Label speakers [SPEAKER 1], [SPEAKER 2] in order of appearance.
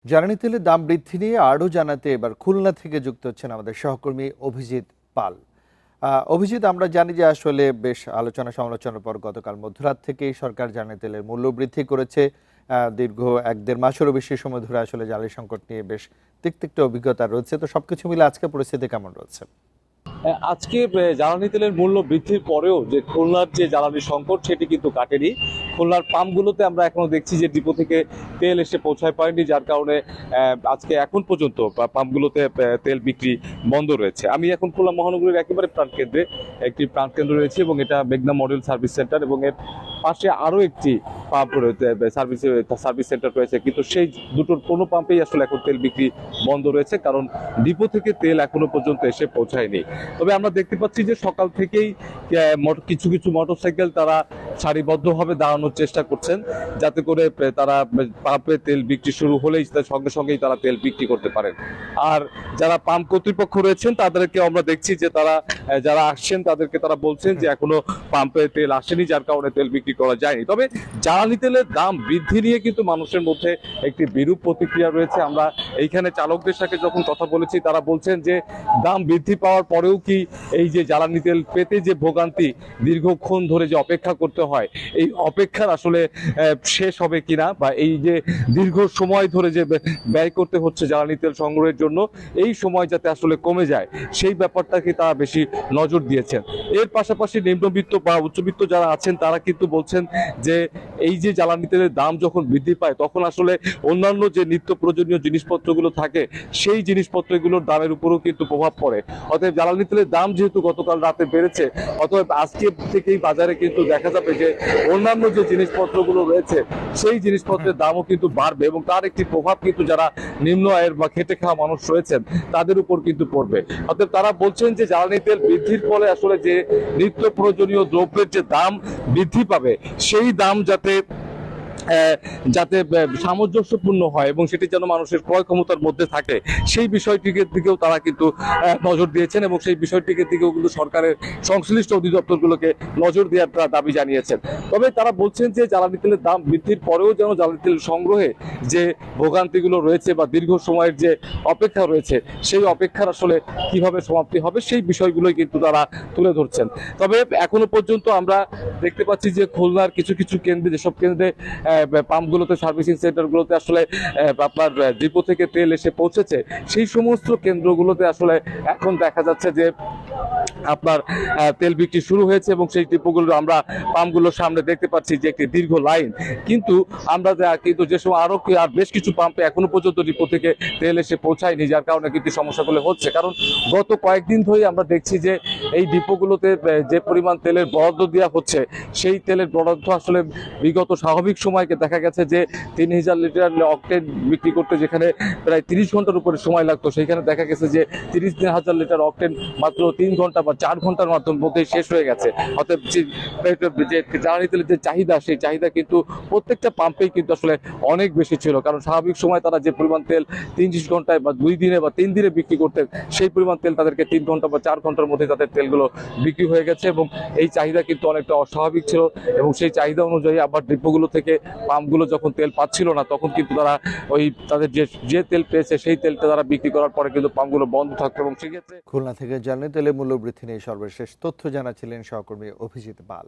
[SPEAKER 1] জ্বালানি তেলের দাম বৃদ্ধি নিয়ে আরও জানাতে এবার খুলনা থেকে যুক্ত হচ্ছেন আমাদের সহকর্মী অভিজিৎ পাল। অভিজিৎ, আমরা জানি যে আসলে বেশ আলোচনা সমালোচনার পর গতকাল মধ্যরাত থেকেই সরকার জ্বালানি তেলের মূল্য বৃদ্ধি করেছে। দীর্ঘ 1-1.5 মাসেরও বেশি সময় ধরে আসলে জ্বালানি সংকট নিয়ে বেশ তিক্ত অভিজ্ঞতা রয়েছে। তো সবকিছু মিলে আজকে পরিস্থিতি কেমন রয়েছে?
[SPEAKER 2] আজকে জ্বালানি তেলের মূল্য বৃদ্ধির পরেও যে খুলনার যে জ্বালানি সংকট সেটি কিন্তু কাটেনি। খুলনার পাম্পগুলোতে আমরা এখনো দেখছি যে ডিপো থেকে তেল এসে পৌঁছায় পারেনি, যার কারণে আজকে এখন পর্যন্ত পাম্পগুলোতে তেল বিক্রি বন্ধ রয়েছে। আমি এখন খুলনা মহানগরীর একেবারে প্রাণকেন্দ্রে একটি প্রাণকেন্দ্র রয়েছে এবং এটা মেঘনা মডেল সার্ভিস সেন্টার এবং এর পাশে আরও একটি পাম্প রয়েছে, সার্ভিস সেন্টার রয়েছে, কিন্তু সেই দুটোর কোনো পাম্পেই আসলে এখন তেল বিক্রি বন্ধ রয়েছে, কারণ ডিপো থেকে তেল এখনো পর্যন্ত এসে পৌঁছায়নি। তবে আমরা দেখতে পাচ্ছি যে সকাল থেকেই কিছু কিছু মোটরসাইকেল তারা সারিবদ্ধভাবে দাঁড়ানোর চেষ্টা করছেন, যাতে করে তারা পাম্পে তেল বিক্রি শুরু হলেই সঙ্গে সঙ্গেই তারা তেল বিক্রি করতে পারেন। আর যারা পাম্প কর্তৃপক্ষ রয়েছেন তাদেরকে আমরা দেখছি যে তারা যারা আসছেন তাদেরকে তারা বলছেন যে এখনো পাম্পে তেল আসেনি, যার কারণে তেল বিক্রি করা যায়নি। তবে জ্বালানি তেলের দাম বৃদ্ধি নিয়ে কিন্তু মানুষের মধ্যে একটি বিরূপ প্রতিক্রিয়া রয়েছে। আমরা এইখানে চালকদের সাথে যখন কথা বলেছি তারা বলছেন যে দাম বৃদ্ধি পাওয়ার পরেও কি এই যে জ্বালানি তেল পেতে যে ভোগান্তি, দীর্ঘক্ষণ ধরে যে অপেক্ষা করতে হয়, এই অপেক্ষার আসলে শেষ হবে কিনা, বা এই যে দীর্ঘ সময় ধরে যে ব্যয় করতে হচ্ছে জ্বালানি তেল সংগ্রহের জন্য, এই সময় যাতে আসলে কমে যায় সেই ব্যাপারটাকে তারা বেশি নজর দিয়েছেন। এর পাশাপাশি নিম্নবিত্ত বা উচ্চবিত্ত যারা আছেন তারা কিন্তু বলছেন যে এই যে জ্বালানি তেলের দাম যখন বৃদ্ধি পায় তখন আসলে অন্যান্য যে নিত্য প্রয়োজনীয় জিনিসপত্রগুলো থাকে সেই জিনিসপত্রগুলোর দামের উপরও কিন্তু প্রভাব পড়ে। অতএব জ্বালানি তেলের দাম যেহেতু গতকাল রাতে বেড়েছে, অতএব আজকে থেকেই বাজারে কিন্তু দেখা যাবে যে অন্যান্য যে জিনিসপত্রগুলো রয়েছে সেই জিনিসপত্রের দামও কিন্তু বাড়বে এবং তার একটি প্রভাব কিন্তু যারা নিম্ন আয়ের বা খেটে খাওয়া মানুষ রয়েছেন তাদের উপর কিন্তু পড়বে। অতএব তারা বলছেন যে জ্বালানি তেল বৃদ্ধির ফলে আসলে যে নিত্য প্রয়োজনীয় দ্রব্যের যে দাম বৃদ্ধি পাবে সেই দাম যাতে সামঞ্জস্যপূর্ণ হয় এবং সেটি যেন মানুষের ক্রয় ক্ষমতার মধ্যে থাকে, সেই বিষয়টির দিকেও তারা কিন্তু নজর দিয়েছেন এবং সেই বিষয়টির দিকেও কিন্তু সরকারের সংশ্লিষ্ট অধিদপ্তরগুলোকে নজর দেওয়ার দাবি জানিয়েছেন। তবে তারা বলছেন যে জ্বালানি তেলের দাম বৃদ্ধির পরেও যেন জ্বালানি তেল সংগ্রহে যে ভোগান্তিগুলো রয়েছে বা দীর্ঘ সময়ের যে অপেক্ষা রয়েছে সেই অপেক্ষার আসলে কিভাবে সমাপ্তি হবে সেই বিষয়গুলোই কিন্তু তারা তুলে ধরছেন। তবে এখনো পর্যন্ত আমরা দেখতে পাচ্ছি যে খুলনার কিছু কিছু কেন্দ্রে, যেসব কেন্দ্রে পাম্পগুলোতে, সার্ভিসিং সেন্টারগুলোতে আসলে আপনার ডিপো থেকে তেল এসে পৌঁছেছে, সেই সমস্ত কেন্দ্রগুলোতে আসলে এখন দেখা যাচ্ছে যে আপনার তেল বিক্রি শুরু হয়েছে এবং সেই ডিপোগুলো আমরা পাম্পগুলোর সামনে দেখতে পাচ্ছি যে একটি দীর্ঘ লাইন। কিন্তু আমরা কিন্তু যে সময় আর বেশ কিছু পাম্পে এখনো পর্যন্ত ডিপো থেকে তেল এসে পৌঁছায়নি, যার কারণে কিন্তু সমস্যাগুলো হচ্ছে। কারণ গত কয়েকদিন ধরেই আমরা দেখছি যে এই ডিপোগুলোতে যে পরিমাণ তেলের বরাদ্দ দেওয়া হচ্ছে সেই তেলের বরাদ্দ আসলে বিগত স্বাভাবিক সময়কে দেখা গেছে যে 3000 লিটার অকটেন বিক্রি করতে যেখানে প্রায় 30 ঘন্টার উপরে সময় লাগতো, সেইখানে দেখা গেছে যে 30,000 লিটার অকটেন মাত্র 3 ঘন্টা বা 4 ঘন্টার মধ্যে শেষ হয়ে গেছে। অতএব যে জ্বালানি তেলের যে চাহিদা, সেই চাহিদা কিন্তু প্রত্যেকটা পাম্পেই কিন্তু আসলে অনেক বেশি ছিল, কারণ স্বাভাবিক সময় তারা যে পরিমাণ তেল 30 ঘন্টায় বা 2 দিনে বা 3 দিনে বিক্রি করতেন, সেই পরিমাণ তেল তাদেরকে 3 ঘন্টা বা 4 ঘন্টার মধ্যে তাদের তেলগুলো বিক্রি হয়ে গেছে এবং এই চাহিদা কিন্তু অনেকটা অস্বাভাবিক ছিল। এবং সেই চাহিদা অনুযায়ী আবার ডিপোগুলো থেকে পাম্পগুলো যখন তেল পাচ্ছিল না, তখন কিন্তু তারা ওই তাদের যে তেল পেয়েছে সেই তেলটা তারা বিক্রি করার পরে কিন্তু পাম্পগুলো বন্ধ থাকতো। এবং সেক্ষেত্রে
[SPEAKER 1] খুলনা থেকে জ্বালানি তেলের মূল্য বৃদ্ধি নিয়ে সর্বশেষ তথ্য জানাচ্ছিলেন সহকর্মী অভিজিৎ পাল।